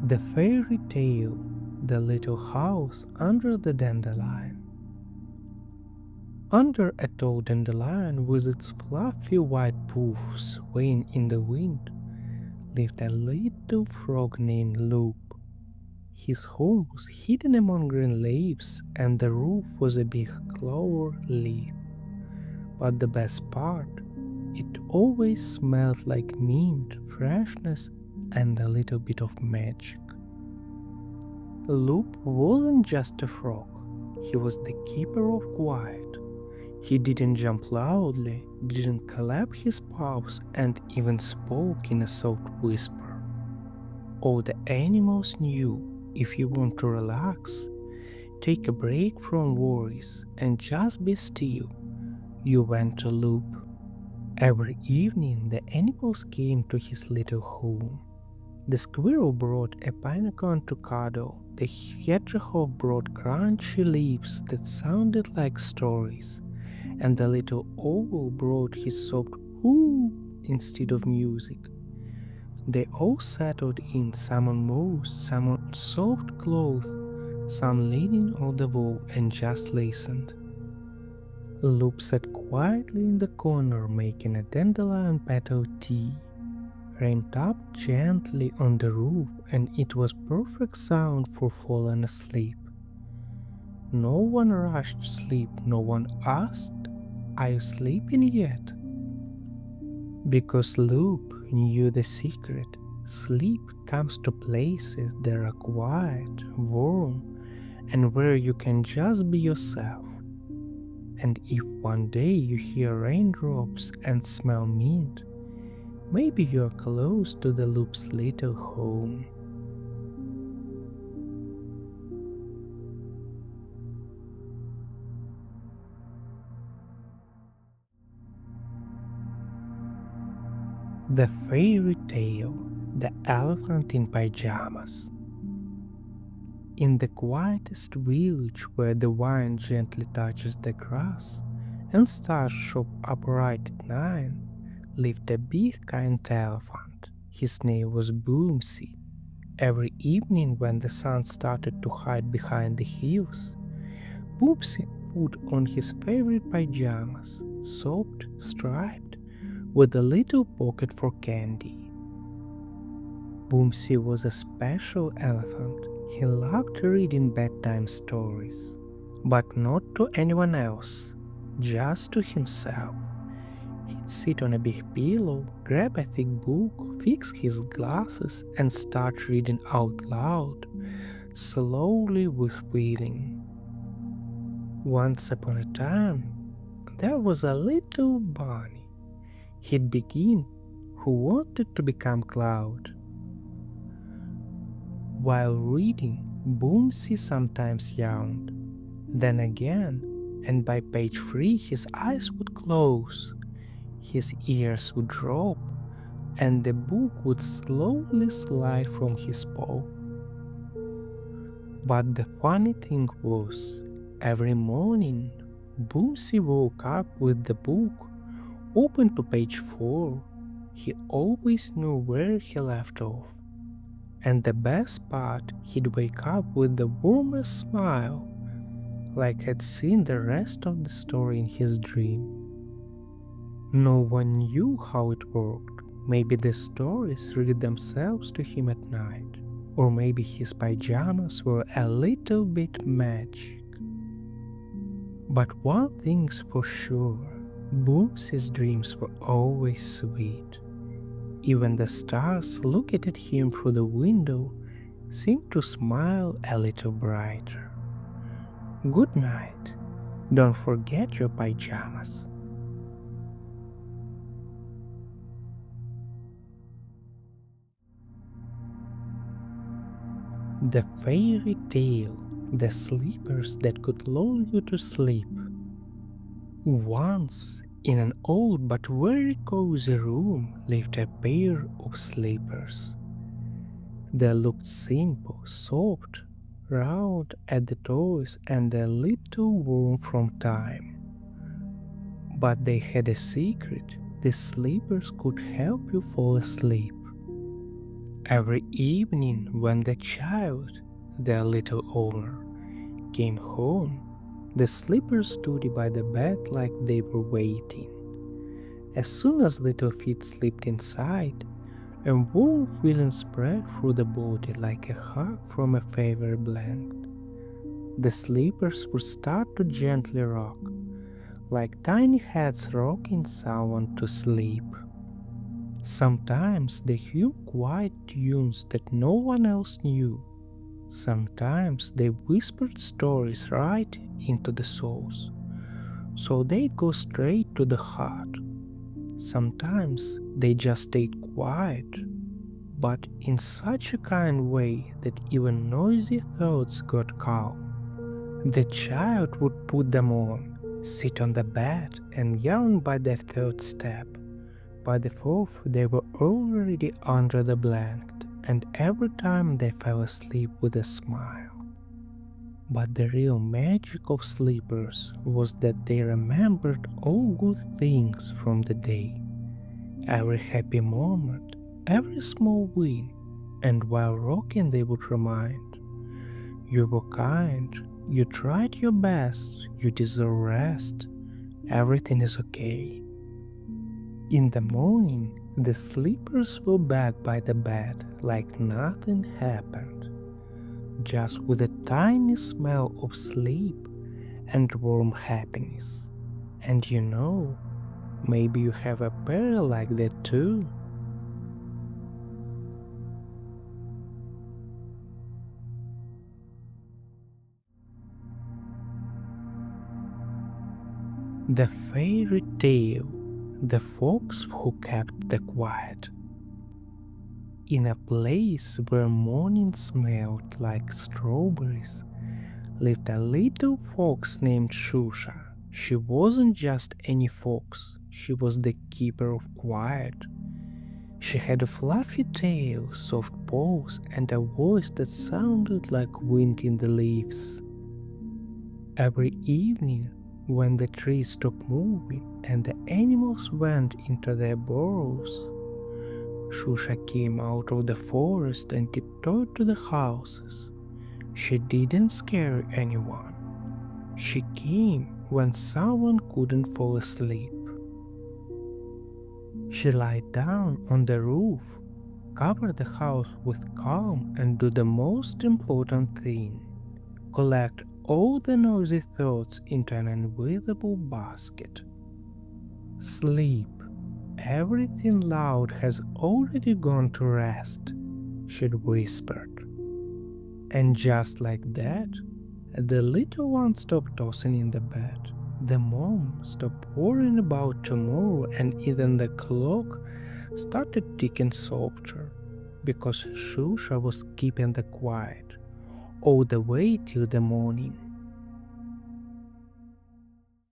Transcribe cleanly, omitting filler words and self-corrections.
The Fairy Tale, The Little House Under the Dandelion. Under a tall dandelion with its fluffy white poof swaying in the wind lived a little frog named Loop. His home was hidden among green leaves and the roof was a big clover leaf. But the best part, it always smelled like mint, freshness, and a little bit of magic. Loop wasn't just a frog, he was the keeper of quiet. He didn't jump loudly, didn't clap his paws, and even spoke in a soft whisper. All the animals knew if you want to relax, take a break from worries, and just be still, you went to Loop. Every evening the animals came to his little home. The squirrel brought a pine-cone to cuddle, the hedgehog brought crunchy leaves that sounded like stories, and the little owl brought his soft whoo instead of music. They all settled in, some on moss, some on soft cloth, some leaning on the wall and just listened. Loop sat quietly in the corner making a dandelion petal tea. Rain tapped gently on the roof and it was perfect sound for falling asleep. No one rushed sleep, no one asked, "Are you sleeping yet?" Because Loop knew the secret. Sleep comes to places that are quiet, warm, and where you can just be yourself. And if one day you hear raindrops and smell mint, maybe you're close to the Loop's little home. The Fairy Tale, The Elephant in Pajamas. In the quietest village where the wind gently touches the grass and stars shop upright at night, lived a big kind elephant. His name was Boomsy. Every evening when the sun started to hide behind the hills, Boomsy put on his favorite pajamas, soft, striped, with a little pocket for candy. Boomsy was a special elephant. He loved reading bedtime stories, but not to anyone else, just to himself. He'd sit on a big pillow, grab a thick book, fix his glasses, and start reading out loud, slowly with feeling. Once upon a time, there was a little bunny. He'd begin, who wanted to become Cloud. While reading, Boomsy sometimes yawned. Then again, and by page 3 his eyes would close, his ears would drop, and the book would slowly slide from his paw. But the funny thing was, every morning, Boomsy woke up with the book open to page 4. He always knew where he left off. And the best part, he'd wake up with the warmest smile, like he'd seen the rest of the story in his dream. No one knew how it worked. Maybe the stories read themselves to him at night, or maybe his pajamas were a little bit magic. But one thing's for sure, Boomsy's dreams were always sweet. Even the stars looking at him through the window seemed to smile a little brighter. Good night. Don't forget your pajamas. The Fairy Tale, The Sleepers That Could Lull You to Sleep. Once, in an old but very cozy room, lived a pair of sleepers. They looked simple, soft, round at the toes and a little worn from time. But they had a secret. The sleepers could help you fall asleep. Every evening when the child, their little owner, came home, the sleepers stood by the bed like they were waiting. As soon as little feet slipped inside, a warm feeling spread through the body like a hug from a favorite blanket. The sleepers would start to gently rock, like tiny heads rocking someone to sleep. Sometimes they hummed quiet tunes that no one else knew. Sometimes they whispered stories right into the souls, so they'd go straight to the heart. Sometimes they just stayed quiet, but in such a kind way that even noisy thoughts got calm. The child would put them on, sit on the bed, and yawn by the third step. By the fourth, they were already under the blanket, and every time they fell asleep with a smile. But the real magic of sleepers was that they remembered all good things from the day, every happy moment, every small win, and while rocking they would remind, you were kind, you tried your best, you deserve rest, everything is okay. In the morning, the sleepers were back by the bed like nothing happened, just with a tiny smell of sleep and warm happiness. And you know, maybe you have a pair like that too. The fairy tale, the fox who kept the quiet. In a place where morning smelled like strawberries, lived a little fox named Shusha. She wasn't just any fox, she was the keeper of quiet. She had a fluffy tail, soft paws, and a voice that sounded like wind in the leaves. Every evening, when the trees stopped moving and the animals went into their burrows, Shusha came out of the forest and tiptoed to the houses. She didn't scare anyone. She came when someone couldn't fall asleep. She lied down on the roof, covered the house with calm, and do the most important thing, collect all the noisy thoughts into an invisible basket. Sleep. Everything loud has already gone to rest, she whispered. And just like that, the little one stopped tossing in the bed. The mom stopped worrying about tomorrow, and even the clock started ticking softer, because Shusha was keeping the quiet all the way till the morning.